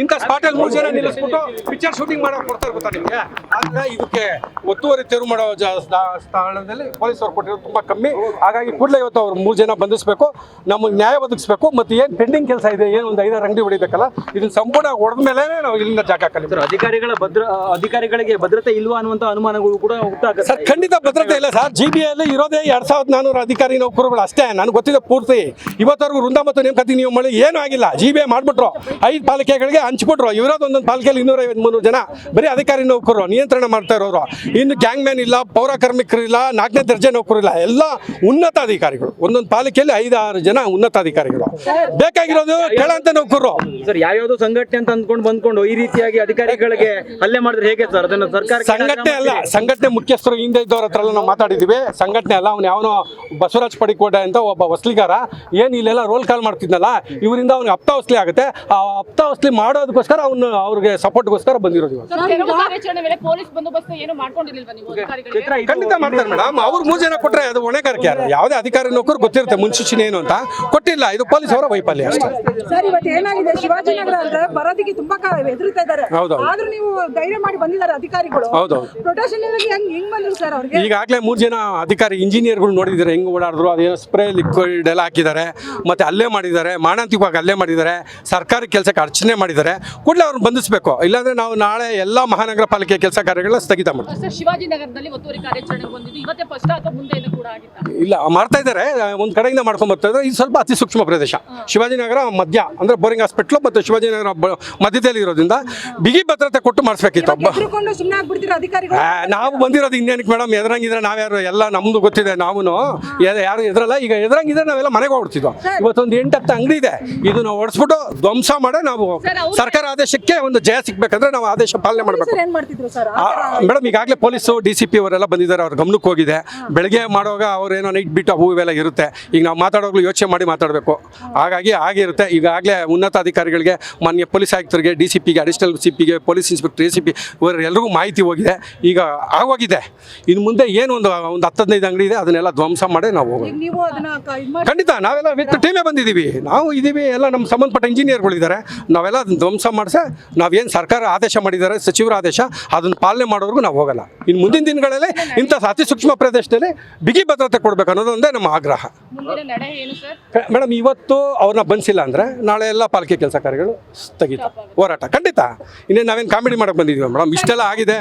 ಇಂಥ ಸ್ಪಾಟಲ್ಲಿ 3 ಜನ ನಿಲ್ಲಿಸ್ಬಿಟ್ಟು picture shooting ಮಾಡೋಕೆ ಕೊಡ್ತಾರೆ ಗೊತ್ತಾ ನಿಮಗೆ. ಆದರೆ ಇದಕ್ಕೆ ಒತ್ತುವರಿ ತೆರವು ಮಾಡೋ ಸ್ಥಳದಲ್ಲಿ ಪೊಲೀಸರು ಕೊಟ್ಟಿರೋದು ತುಂಬ ಕಮ್ಮಿ. ಹಾಗಾಗಿ ಕೂಡಲೇ ಇವತ್ತು ಅವ್ರು 3 ಜನ ಬಂಧಿಸಬೇಕು, ನಮಗೆ ನ್ಯಾಯ ಒದಗಿಸ್ಬೇಕು. ಮತ್ತು ಏನು ಪೆಂಡಿಂಗ್ ಕೆಲಸ ಇದೆ, ಏನು ಒಂದು 5-6 ಅಂಗಡಿ ಹೊಡಿಬೇಕಲ್ಲ, ಇದನ್ನು ಸಂಪೂರ್ಣ ಹೊಡೆದ ಮೇಲೆ ನಾವು ಇಲ್ಲಿಂದ ಜಾಗ ಹಾಕಲಿಲ್ಲ. ಅಧಿಕಾರಿಗಳಿಗೆ ಭದ್ರತೆ ಇಲ್ವಾ ಅನ್ನುವಂಥ ಅನುಮಾನಗಳು ಕೂಡ ಹುಟ್ಟಾಗುತ್ತೆ ಸರ್. ಖಂಡಿತ ಭದ್ರತೆ ಇಲ್ಲ ಸರ್. GBಯಲ್ಲಿ ಇರೋದೇ 2400 ಅಧಿಕಾರಿ ನೌಕರುಗಳು ಅಷ್ಟೇ. ನನಗೆ ಗೊತ್ತಿದೆ ಪೂರ್ತಿ. ಇವತ್ತವರೆಗೂ ವೃಂದ ಮತ್ತು ನೇಮಕಾತಿ ನಿಯಮಗಳು ಏನೂ ಆಗಿಲ್ಲ. GBI ಮಾಡಿಬಿಟ್ರು, 5 ಪಾಲಿಕೆಗಳಿಗೆ ಹಂಚ್ಬಿಟ್ರು. ಇರೋದು ಒಂದೊಂದು ಪಾಲಿಕೆಯಲ್ಲಿ 250-300 ಜನ ಬರೀ ಅಧಿಕಾರಿ ನೌಕರು ನಿಯಂತ್ರಣ ಮಾಡ್ತಾ ಇರೋರು. ಇನ್ನು ಗ್ಯಾಂಗ್ ಮ್ಯಾನ್ ಇಲ್ಲ, ಪೌರ ಕಾರ್ಮಿಕರು ಇಲ್ಲ, 4ನೇ ದರ್ಜೆ ನೌಕರು ಇಲ್ಲ, ಎಲ್ಲ ಉನ್ನತ ಅಧಿಕಾರಿಗಳು. ಒಂದೊಂದು ಪಾಲಿಕೆಯಲ್ಲಿ 5-6 ಜನ ಉನ್ನತ ಅಧಿಕಾರಿಗಳು. ಬೇಕಾಗಿರೋದು ಕೆಳಂತ ನೌಕರು ಸರ್. ಯಾವ್ಯಾವ್ದು ಸಂಘಟನೆ ಅಂತ ಅಂದ್ಕೊಂಡು ಬಂದ್ಕೊಂಡು ಈ ರೀತಿಯಾಗಿ ಅಧಿಕಾರಿಗಳಿಗೆ ಹಲ್ಲೆ ಮಾಡಿದ್ರೆ ಹೇಗೆ ಸರ್? ಅದನ್ನು ಸರ್ಕಾರ ಸಂಘಟನೆ ಅಲ್ಲ, ಸಂಘಟನೆ ಮುಖ್ಯಸ್ಥರು ಹಿಂದೆ ಇದ್ದವ್ರ ಹತ್ರ ಎಲ್ಲ ನಾವು ಮಾತಾಡಿದ್ದೀವಿ. ಸಂಘಟನೆ ಅಲ್ಲ, ಅವ್ನು ಯಾವನೋ ಬಸವರಾಜ್ ಪಡಿಕೋಟೆ ಅಂತ ಒಬ್ಬ ವಸ್ಲಿಗಾರ ಏನು ಇಲ್ಲೆಲ್ಲ ರೋಲ್ ಕಾಲ್ ಮಾಡ್ತಿದ್ನಲ್ಲ, ಇವರಿಂದ ಅವ್ನಿಗೆ ಹಪ್ತ ವಸ್ಲಿ ಆಗುತ್ತೆ. ಆ ಹಪ್ತ ವಸ್ಲಿ ಮಾಡೋದಕ್ಕೋಸ್ಕರ ಅವ್ರಿಗೆ ಸಪೋರ್ಟ್ಗೋಸ್ಕರ ಬಂದಿರೋದು. ಖಂಡಿತ ಮಾಡ್ತಾರೆ ಮೇಡಮ್. ಅವ್ರು 3 ಜನ ಕೊಟ್ಟರೆ ಅದು ಹೊಣೆಗಾರಿಕೆ ಯಾರು? ಯಾವುದೇ ಅಧಿಕಾರಿ ನೌಕರು ಗೊತ್ತಿರುತ್ತೆ ಮುನ್ಸೂಚನೆ ಏನು ಅಂತ. ಕೊಟ್ಟಿಲ್ಲ, ಇದು ಪೊಲೀಸ್ ಅವರ ವೈಫಲ್ಯ ಅಷ್ಟೇ. ಸರ್, ಇವತ್ತು ಏನಾಗಿದೆ, ಶಿವಾಜಿನಗರ ಅಂದ್ರೆ ಬರೋದಿಕ್ಕೆ ತುಂಬಾ ಹೆದರ್ತಾ ಇದ್ದಾರೆ. ಆದ್ರೂ ನೀವು ಧೈರ್ಯ ಮಾಡಿ ಬಂದಿದ್ದಾರೆ ಅಧಿಕಾರಿಗಳು. ಹೌದು. ಪ್ರೊಟೆಕ್ಷನ್ ಹೆಂಗ್ ಬಂದ್ರು ಸರ್ ಅವ್ರಿಗೆ? ಈಗಾಗಲೇ 3 ಜನ ಅಧಿಕಾರಿ ಇಂಜಿನಿಯರ್ಗಳು ನೋಡಿದ್ದಾರೆ ಹೆಂಗ್ ಓಡಾಡಿದ್ರು. ಅದೇನೋ ಸ್ಪ್ರೇ ಲಿಕ್ವಿಡ್ ಎಲ್ಲ ಹಾಕಿದ್ದಾರೆ, ಮತ್ತೆ ಅಲ್ಲೇ ಮಾಡಿದ್ದಾರೆ, ಮಾರಣಾಂತಿಕವಾಗಿ ಅಲ್ಲೇ ಮಾಡಿದ್ದಾರೆ, ಸರ್ಕಾರಿ ಕೆಲಸಕ್ಕೆ ಅರ್ಚನೆ ಮಾಡಿದ್ದಾರೆ. ಕೂಡಲೇ ಅವ್ರನ್ನ ಬಂಧಿಸಬೇಕು. ಇಲ್ಲಾಂದ್ರೆ ನಾವು ನಾಳೆ ಎಲ್ಲ ಮಹಾನಗರ ಪಾಲಿಕೆ ಕೆಲಸ ಕಾರ್ಯಗಳನ್ನ ಸ್ಥಗಿತ ಮಾಡ್ತೀವಿ. ಶಿವಾಜಿನಗರದಲ್ಲಿ ಒತ್ತುವರಿ ಕಾರ್ಯಾಚರಣೆ ಬಂದಿದ್ದು ಇವತ್ತೇ ಫಸ್ಟ್ ಅಥವಾ ಮುಂದೆ ಕೂಡ ಆಗಿತ್ತಾ? ಇಲ್ಲ, ಮಾಡ್ತಾ ಇದ್ದಾರೆ. ಒಂದು ಕಡೆಯಿಂದ ಮಾಡ್ಕೊಂಡು ಬರ್ತಾ ಇದ್ದಾರೆ. ಇದು ಸ್ವಲ್ಪ ಅತಿ ಸೂಕ್ಷ್ಮ ಪ್ರದೇಶ. ಶಿವಾಜಿನಗರ ಮಧ್ಯ ಅಂದ್ರೆ ಬೋರಿಂಗ್ ಹಾಸ್ಪಿಟ್ಲು ಮತ್ತು ಶಿವಾಜಿನಗರ ಮಧ್ಯದಲ್ಲಿ ಇರೋದ್ರಿಂದ ಬಿಗಿ ಭದ್ರತೆ ಕೊಟ್ಟು ಮಾಡಿಸ್ಬೇಕಿತ್ತು. ನಾವು ಬಂದಿರೋದು ಇನ್ನೇನಕ್ಕೆ ಮೇಡಮ್? ಎದುರಂಗಿದ್ರೆ ನಾವ್ಯಾರು? ಎಲ್ಲ ನಮ್ದು ಗೊತ್ತಿದೆ. ನಾವು ಯಾರು ಎದುರಲ್ಲ. ಈಗ ಎದುರಂಗಿದ್ರೆ ನಾವೆಲ್ಲ ಮನೆಗೆ ಹೋಗ್ಬಿಡ್ತಿದ್ವು. ಇವತ್ತೊಂದು 8-10 ಅಂಗಡಿ ಇದೆ. ಇದು ನಾವು ಹೊಡೆಸ್ಬಿಟ್ಟು ಧ್ವಂಸ ಮಾಡಿ ನಾವು ಸರ್ಕಾರ ಆದೇಶಕ್ಕೆ ಒಂದು ಜಯ ಸಿಗ್ಬೇಕಂದ್ರೆ ನಾವು ಆದೇಶ ಪಾಲನೆ ಮಾಡಬೇಕು ಮೇಡಮ್. ಈಗಾಗಲೇ ಪೊಲೀಸು DCP ಅವರೆಲ್ಲ ಬಂದಿದ್ದಾರೆ. ಅವ್ರ ಗಮನಕ್ಕೆ ಹೋಗಿದೆ. ಬೆಳಗ್ಗೆ ಮಾಡುವಾಗ ಅವ್ರೇನೋ ನೈಟ್ ಬಿಟ್ಟು ಹೂವು ಇವೆಲ್ಲ ಇರುತ್ತೆ. ಈಗ ನಾವು ಮಾತಾಡೋಗ್ಲು ಯೋಚನೆ ಮಾಡಿ ಮಾತಾಡಬೇಕು. ಹಾಗಾಗಿ ಆಗಿರುತ್ತೆ. ಈಗಾಗಲೇ ಉನ್ನತ ಅಧಿಕಾರಿಗಳಿಗೆ, ಮಾನ್ಯ ಪೊಲೀಸ್ ಆಯುಕ್ತರಿಗೆ, DCPಗೆ, ಅಡಿಷನಲ್ CPಗೆ, ಪೊಲೀಸ್ ಇನ್ಸ್ಪೆಕ್ಟರ್ ACP ಇವರೆಲ್ಲರಿಗೂ ಮಾಹಿತಿ ಹೋಗಿದೆ. ಈಗ ಆಗೋಗಿದೆ. ಇನ್ನು ಮುಂದೆ ಏನು ಒಂದು 10-15 ಅಂಗಡಿ ಇದೆ, ಅದನ್ನೆಲ್ಲ ಧ್ವಂಸ ಮಾಡಿ ನಾವು ಹೋಗೋದು. ಖಂಡಿತ ನಾವೆಲ್ಲ ವಿತ್ ಟೀಮೇ ಬಂದಿದ್ದೀವಿ. ನಾವು ಇದ್ದೀವಿ, ಎಲ್ಲ ನಮ್ಮ ಸಂಬಂಧಪಟ್ಟ ಇಂಜಿನಿಯರ್ಗಳಿದ್ದಾರೆ. ನಾವೆಲ್ಲ ಅದನ್ನ ಧ್ವಂಸ ಮಾಡಿಸಿ ನಾವೇನು ಸರ್ಕಾರ ಆದೇಶ ಮಾಡಿದ್ದಾರೆ, ಸಚಿವರ ಆದೇಶ, ಅದನ್ನು ಪಾಲನೆ ಮಾಡೋವರೆಗೂ ನಾವು ಹೋಗಲ್ಲ. ಇನ್ನು ಮುಂದಿನ ದಿನಗಳಲ್ಲಿ ಇಂಥ ಅತಿ ಸೂಕ್ಷ್ಮ ಪ್ರದೇಶದಲ್ಲಿ ಬಿಗಿ ಭದ್ರತೆ ಕೊಡಬೇಕು ಅನ್ನೋದೊಂದೇ ನಮ್ಮ ಆಗ್ರಹ ಮೇಡಮ್. ಇವತ್ತು ಅವ್ರನ್ನ ಬಂಧಿಸಿಲ್ಲ ಅಂದರೆ ನಾಳೆ ಎಲ್ಲ ಪಾಲಿಕೆ ಕೆಲಸ ಕಾರ್ಯಗಳು ಸ್ಥಗಿತ, ಹೋರಾಟ ಖಂಡಿತ. ಇನ್ನೇನು ನಾವೇನು ಕಾಮಿಡಿ ಮಾಡಕ್ಕೆ ಬಂದಿದ್ದೀವಿ ಮೇಡಮ್? ಇಷ್ಟೆಲ್ಲ ಆಗಿದೆ.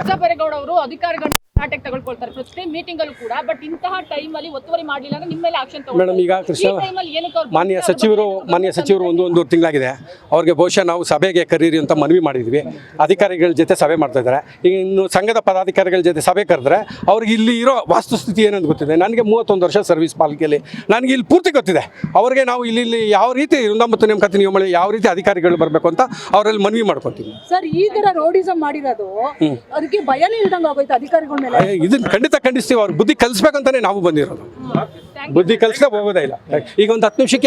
ತಗೊಳ್ಕೊಳ್ತಾರೆ ಪ್ರತಿ ಮೀಟಿಂಗ್ ಅಲ್ಲೂ ಕೂಡ. ಬಟ್ ಇಂತಹ ಟೈಮ್ ಅಲ್ಲಿ ಒತ್ತುವರಿ ಮಾಡಲಿಲ್ಲ ಅಂದ್ರೆ ನಿಮ್ಮ ಮೇಲೆ ಆಕ್ಷನ್ ಮೇಡಮ್. ಈಗ ಕೃಷ್ಣ ಮಾನ್ಯ ಸಚಿವರು ಒಂದು ತಿಂಗಳಾಗಿದೆ. ಅವ್ರಿಗೆ ಬಹುಶಃ ನಾವು ಸಭೆಗೆ ಕರೀರಿ ಅಂತ ಮನವಿ ಮಾಡಿದ್ವಿ. ಅಧಿಕಾರಿಗಳ ಜೊತೆ ಸಭೆ ಮಾಡ್ತಾ ಇದ್ದಾರೆ. ಈಗ ಇನ್ನು ಸಂಘದ ಪದಾಧಿಕಾರಿಗಳ ಜೊತೆ ಸಭೆ ಕರೆದ್ರೆ ಅವ್ರಿಗೆ ಇಲ್ಲಿ ಇರೋ ವಾಸ್ತುಸ್ಥಿತಿ ಏನಂತ ಗೊತ್ತಿದೆ. ನನಗೆ 31 ವರ್ಷ ಸರ್ವಿಸ್ ಪಾಲಿಕೆಯಲ್ಲಿ, ನನಗೆ ಇಲ್ಲಿ ಪೂರ್ತಿ ಗೊತ್ತಿದೆ. ಅವ್ರಿಗೆ ನಾವು ಇಲ್ಲಿ ಯಾವ ರೀತಿ ವೃಂದ ಮತ್ತು ನೇಮಕಾತಿ ನಿಯಮಗಳು ಯಾವ ರೀತಿ ಅಧಿಕಾರಿಗಳು ಬರಬೇಕು ಅಂತ ಅವರಲ್ಲಿ ಮನವಿ ಮಾಡ್ಕೊತೀವಿ. ಸರ್, ಈ ತರ ರೋಡಿಸಮ್ ಮಾಡಿರೋದು ಅದಕ್ಕೆ ಭಯನೇ ಇಲ್ದಂಗೆ ಆಗೋಯ್ತು ಅಧಿಕಾರಿಗಳ ಮೇಲೆ. ಇದನ್ನ ಖಂಡಿತ ಖಂಡಿಸ್ತೀವಿ. ಅವ್ರ ಬುದ್ಧಿ ಕಲಿಸ್ಬೇಕಂತಾನೆ ನಾವು ಬಂದಿರೋದು. ಬುದ್ಧಿ ಕಲಿಸ್ದೆ ಹೋಗೋದೇ ಇಲ್ಲ. ಈಗ ಒಂದು 10 ನಿಮಿಷಕ್ಕೆ